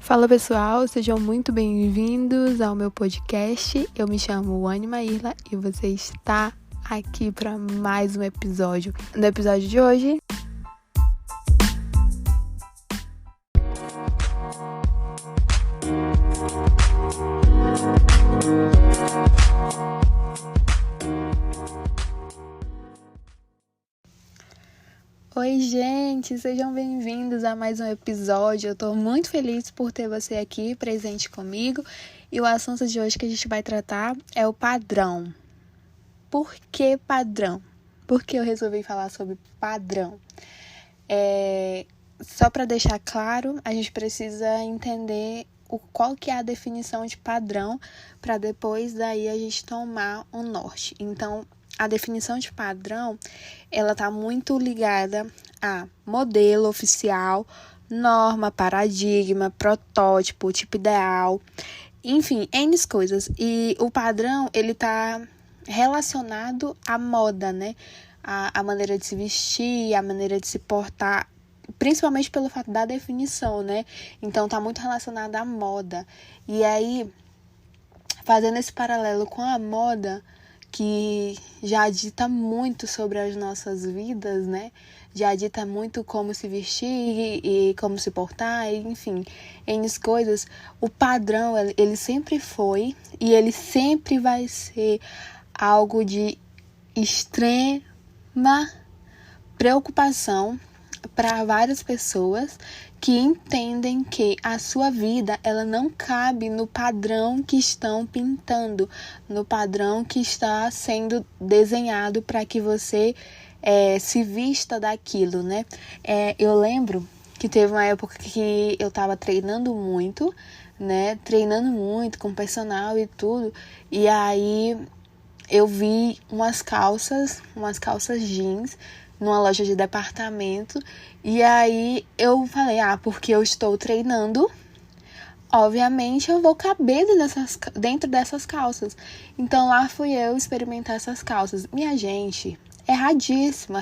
Fala pessoal, sejam muito bem-vindos ao meu podcast. Eu me chamo Anne Maíla e você está aqui para mais um episódio. No episódio de hoje, oi gente, sejam bem-vindos a mais um episódio. Eu tô muito feliz por ter você aqui presente comigo e o assunto de hoje que a gente vai tratar é o padrão. Por que padrão? Por que eu resolvi falar sobre padrão? Só para deixar claro, a gente precisa entender qual que é a definição de padrão para depois daí a gente tomar um norte. Então, a definição de padrão, ela está muito ligada a modelo oficial, norma, paradigma, protótipo, tipo ideal, enfim, N coisas. E o padrão, ele está relacionado à moda, né? A maneira de se vestir, a maneira de se portar, principalmente pelo fato da definição, né? Então, tá muito relacionado à moda. E aí, fazendo esse paralelo com a moda, que já dita muito sobre as nossas vidas, né? Já dita muito como se vestir e como se portar, enfim, N coisas. O padrão, ele sempre foi e ele sempre vai ser algo de extrema preocupação para várias pessoas que entendem que a sua vida ela não cabe no padrão que estão pintando, no padrão que está sendo desenhado para que você se vista daquilo, né? Eu lembro que teve uma época que eu estava treinando muito, né? Treinando muito com personal e tudo, e aí eu vi umas calças jeans numa loja de departamento, e aí eu falei, porque eu estou treinando, obviamente eu vou caber dentro dessas calças. Então lá fui eu experimentar essas calças. Minha gente, erradíssimo,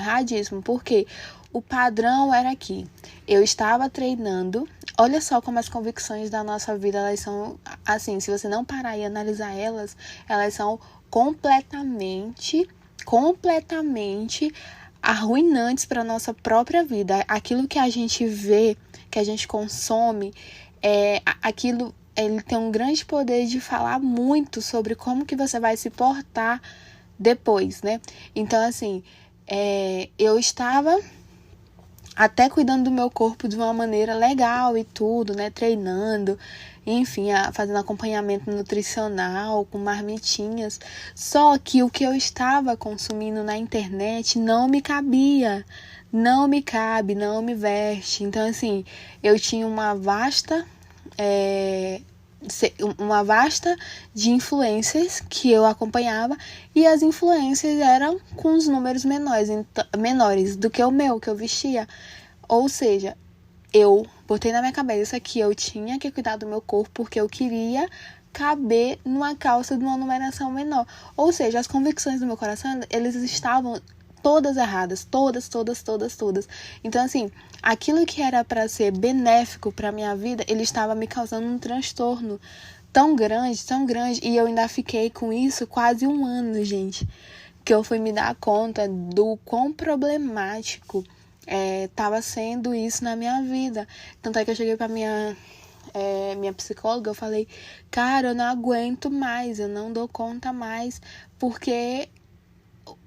porque o padrão era que eu estava treinando. Olha só como as convicções da nossa vida, elas são assim, se você não parar e analisar elas são completamente arruinantes para a nossa própria vida. Aquilo que a gente vê, que a gente consome, aquilo, ele tem um grande poder de falar muito sobre como que você vai se portar depois, né? Então, assim, eu estava até cuidando do meu corpo de uma maneira legal e tudo, né? Treinando, enfim, fazendo acompanhamento nutricional, com marmitinhas. Só que o que eu estava consumindo na internet não me cabia, não me cabe, não me veste. Então, assim, eu tinha uma vasta de influências que eu acompanhava, e as influências eram com os números menores do que o meu, que eu vestia. Ou seja, eu botei na minha cabeça que eu tinha que cuidar do meu corpo porque eu queria caber numa calça de uma numeração menor. Ou seja, as convicções do meu coração, eles estavam todas erradas, todas. Então, assim, aquilo que era para ser benéfico para minha vida, ele estava me causando um transtorno tão grande, e eu ainda fiquei com isso quase um ano, gente, que eu fui me dar conta do quão problemático estava sendo isso na minha vida. Tanto é que eu cheguei para minha psicóloga, eu falei, cara, eu não aguento mais, eu não dou conta mais, porque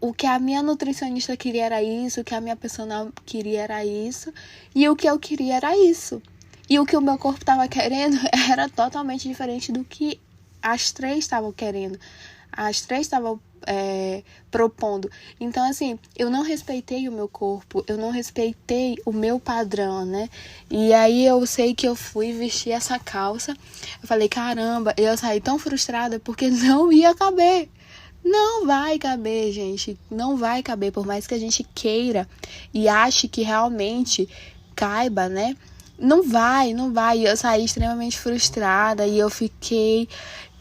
o que a minha nutricionista queria era isso, o que a minha personal queria era isso, e o que eu queria era isso. E o que o meu corpo estava querendo era totalmente diferente do que as três estavam querendo. As três estavam propondo. Então, assim, eu não respeitei o meu corpo, eu não respeitei o meu padrão, né? E aí eu sei que eu fui vestir essa calça, eu falei, caramba, eu saí tão frustrada porque não ia caber. Não vai caber, gente. Não vai caber, por mais que a gente queira e ache que realmente caiba, né? Não vai. Eu saí extremamente frustrada e eu fiquei...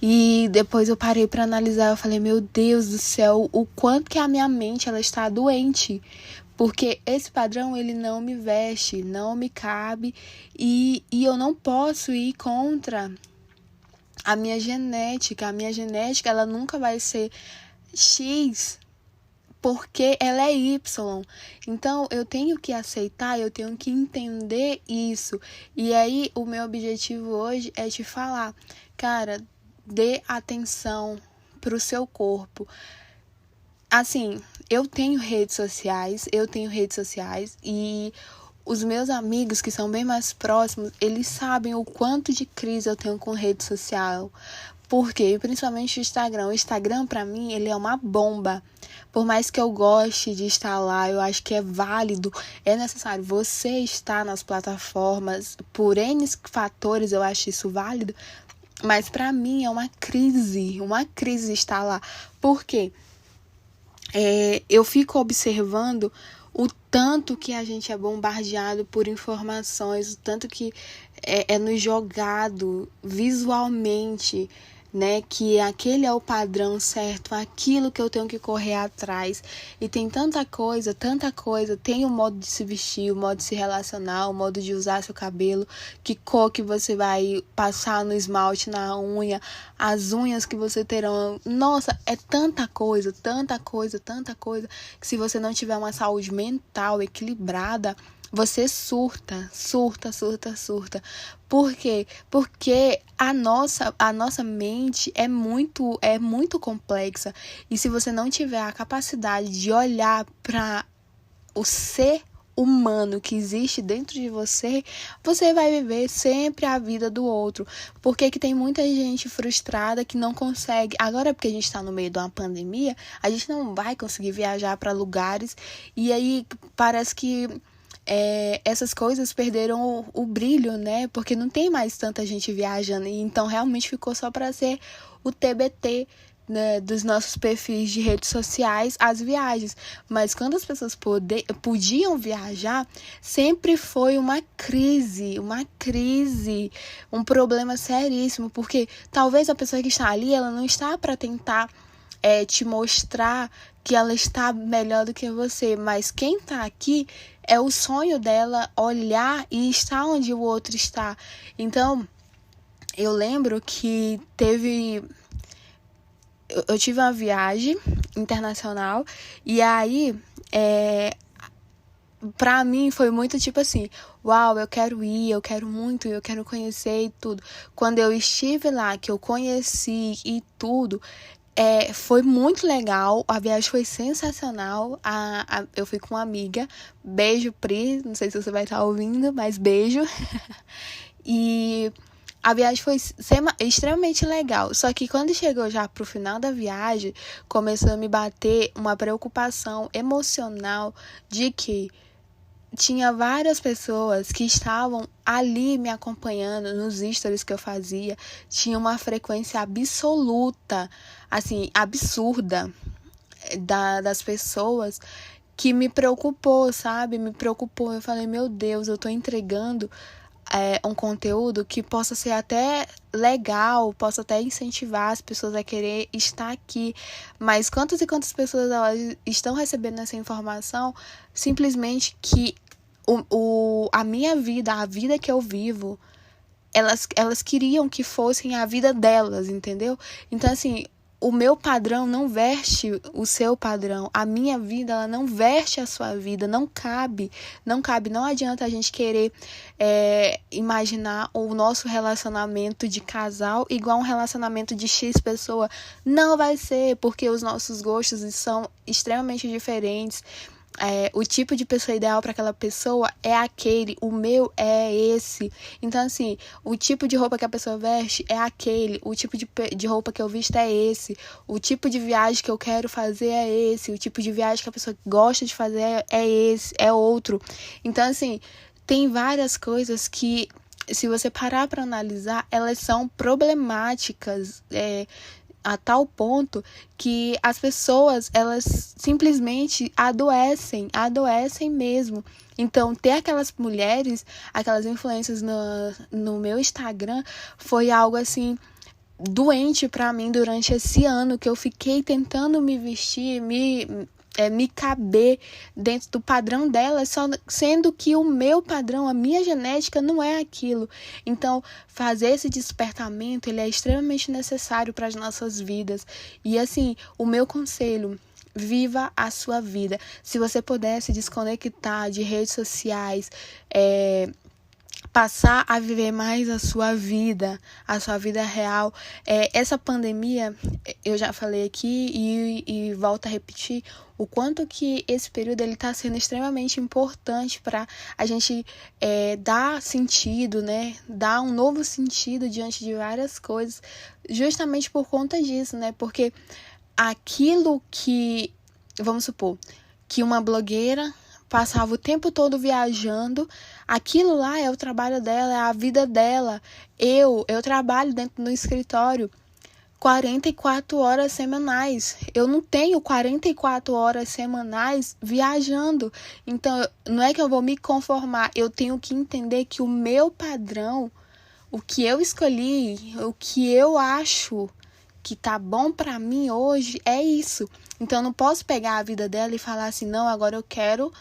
E depois eu parei pra analisar, eu falei, meu Deus do céu, o quanto que a minha mente ela está doente. Porque esse padrão, ele não me veste, não me cabe, e eu não posso ir contra a minha genética. A minha genética, ela nunca vai ser X, porque ela é Y. Então, eu tenho que aceitar, eu tenho que entender isso. E aí, o meu objetivo hoje é te falar, cara, dê atenção pro seu corpo. Assim, eu tenho redes sociais e os meus amigos que são bem mais próximos, eles sabem o quanto de crise eu tenho com rede social. Por quê? Principalmente o Instagram. O Instagram, pra mim, ele é uma bomba. Por mais que eu goste de estar lá, eu acho que é válido, é necessário você estar nas plataformas. Por N fatores, eu acho isso válido. Mas pra mim é uma crise estar lá. Por quê? Eu fico observando o tanto que a gente é bombardeado por informações, o tanto que é nos jogado visualmente, né, que aquele é o padrão certo, aquilo que eu tenho que correr atrás. E tem tanta coisa, tem o modo de se vestir, o modo de se relacionar, o modo de usar seu cabelo, que cor que você vai passar no esmalte, na unha, as unhas que você terão. Nossa, é tanta coisa, que se você não tiver uma saúde mental equilibrada, você surta. Por quê? Porque a nossa mente é muito complexa. E se você não tiver a capacidade de olhar para o ser humano que existe dentro de você, você vai viver sempre a vida do outro. Porque que tem muita gente frustrada que não consegue. Agora, porque a gente está no meio de uma pandemia, a gente não vai conseguir viajar para lugares. E aí parece que essas coisas perderam o brilho, né? Porque não tem mais tanta gente viajando. E então realmente ficou só para ser o TBT, né, dos nossos perfis de redes sociais, as viagens. Mas quando as pessoas podiam viajar, sempre foi uma crise, um problema seríssimo. Porque talvez a pessoa que está ali, ela não está para tentar te mostrar que ela está melhor do que você, mas quem está aqui é o sonho dela olhar e estar onde o outro está. Então, eu lembro que eu tive uma viagem internacional e aí pra mim foi muito tipo assim, uau, eu quero ir, eu quero muito, eu quero conhecer e tudo. Quando eu estive lá, que eu conheci e tudo, foi muito legal, a viagem foi sensacional. Eu fui com uma amiga, beijo Pri, não sei se você vai estar ouvindo, mas beijo. E a viagem foi extremamente legal, só que quando chegou já pro final da viagem, começou a me bater uma preocupação emocional de que tinha várias pessoas que estavam ali me acompanhando nos stories que eu fazia. Tinha uma frequência absoluta, assim, absurda das pessoas que me preocupou, sabe? Me preocupou. Eu falei, meu Deus, eu tô entregando um conteúdo que possa ser até legal, possa até incentivar as pessoas a querer estar aqui. Mas quantas e quantas pessoas elas estão recebendo essa informação simplesmente que a minha vida, a vida que eu vivo, elas queriam que fossem a vida delas, entendeu? Então, assim, o meu padrão não veste o seu padrão. A minha vida, ela não veste a sua vida. Não cabe. Não adianta a gente querer imaginar o nosso relacionamento de casal igual um relacionamento de X pessoa. Não vai ser, porque os nossos gostos são extremamente diferentes. O tipo de pessoa ideal para aquela pessoa é aquele, o meu é esse. Então, assim, o tipo de roupa que a pessoa veste é aquele, o tipo de roupa que eu visto é esse, o tipo de viagem que eu quero fazer é esse, o tipo de viagem que a pessoa gosta de fazer é esse, é outro. Então, assim, tem várias coisas que, se você parar para analisar, elas são problemáticas, a tal ponto que as pessoas, elas simplesmente adoecem mesmo. Então, ter aquelas mulheres, aquelas influências no meu Instagram, foi algo assim doente pra mim durante esse ano que eu fiquei tentando me vestir, me caber dentro do padrão dela, só sendo que o meu padrão, a minha genética não é aquilo. Então, fazer esse despertamento, ele é extremamente necessário para as nossas vidas. E assim, o meu conselho: viva a sua vida. Se você pudesse desconectar de redes sociais, passar a viver mais a sua vida real. Essa pandemia, eu já falei aqui e volto a repetir, o quanto que esse período está sendo extremamente importante para a gente dar sentido, né? Dar um novo sentido diante de várias coisas, justamente por conta disso, né? Porque aquilo que, vamos supor, que uma blogueira passava o tempo todo viajando, aquilo lá é o trabalho dela, é a vida dela. Eu trabalho dentro do escritório 44 horas semanais. Eu não tenho 44 horas semanais viajando. Então, não é que eu vou me conformar, eu tenho que entender que o meu padrão, o que eu escolhi, o que eu acho que tá bom pra mim hoje é isso. Então, eu não posso pegar a vida dela e falar assim, não, agora eu quero,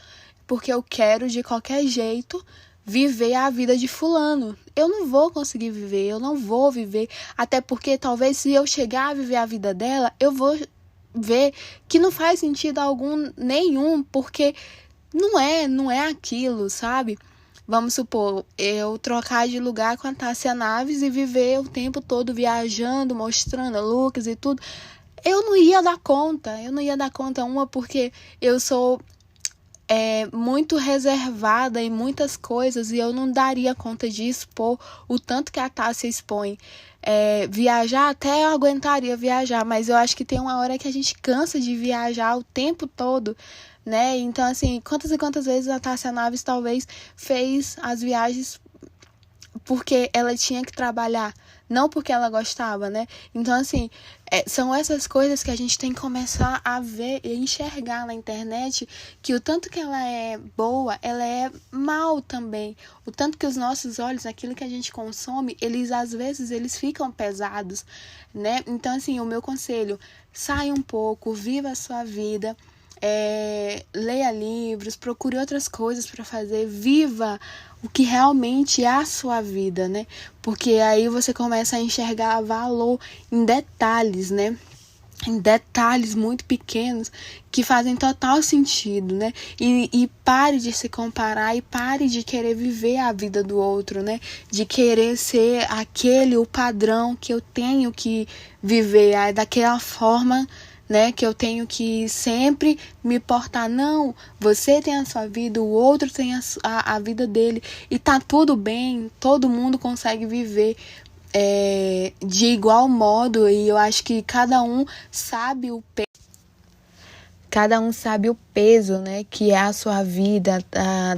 porque eu quero de qualquer jeito viver a vida de fulano. Eu não vou conseguir viver, eu não vou viver, até porque talvez se eu chegar a viver a vida dela, eu vou ver que não faz sentido nenhum, porque não é aquilo, sabe? Vamos supor, eu trocar de lugar com a Tássia Naves e viver o tempo todo viajando, mostrando looks e tudo. Eu não ia dar conta, porque eu sou muito reservada em muitas coisas e eu não daria conta de expor o tanto que a Tássia expõe. Viajar, até eu aguentaria viajar, mas eu acho que tem uma hora que a gente cansa de viajar o tempo todo, né? Então, assim, quantas e quantas vezes a Tássia Naves talvez fez as viagens porque ela tinha que trabalhar, não porque ela gostava, né? Então, assim, são essas coisas que a gente tem que começar a ver e enxergar na internet, que o tanto que ela é boa, ela é mal também. O tanto que os nossos olhos, aquilo que a gente consome, às vezes, eles ficam pesados, né? Então, assim, o meu conselho: saia um pouco, viva a sua vida, leia livros, procure outras coisas para fazer, viva o que realmente é a sua vida, né? Porque aí você começa a enxergar valor em detalhes, né? Em detalhes muito pequenos que fazem total sentido, né? E pare de se comparar e pare de querer viver a vida do outro, né? De querer ser o padrão que eu tenho que viver, daquela forma, né, que eu tenho que sempre me portar. Não, você tem a sua vida, o outro tem a vida dele, e tá tudo bem, todo mundo consegue viver de igual modo, e eu acho que cada um sabe o peso, né, que é a sua vida,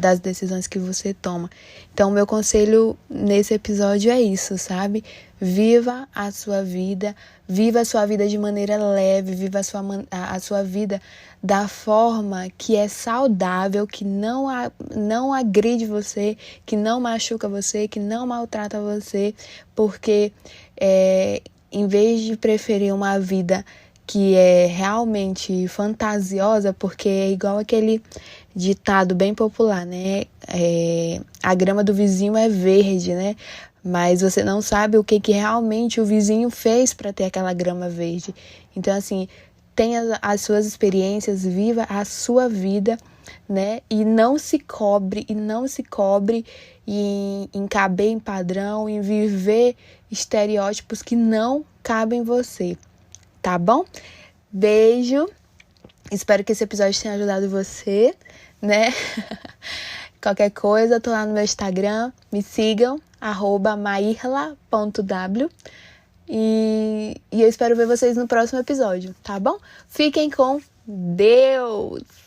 das decisões que você toma. Então, meu conselho nesse episódio é isso, sabe? Viva a sua vida de maneira leve, viva a sua vida da forma que é saudável, que não agride você, que não machuca você, que não maltrata você, porque em vez de preferir uma vida que é realmente fantasiosa, porque é igual aquele ditado bem popular, né? A grama do vizinho é verde, né? Mas você não sabe o que realmente o vizinho fez para ter aquela grama verde. Então, assim, tenha as suas experiências, viva a sua vida, né? E não se cobre em caber em padrão, em viver estereótipos que não cabem em você. Tá bom? Beijo. Espero que esse episódio tenha ajudado você, né? Qualquer coisa, tô lá no meu Instagram. Me sigam, @mairla.w. E eu espero ver vocês no próximo episódio, tá bom? Fiquem com Deus!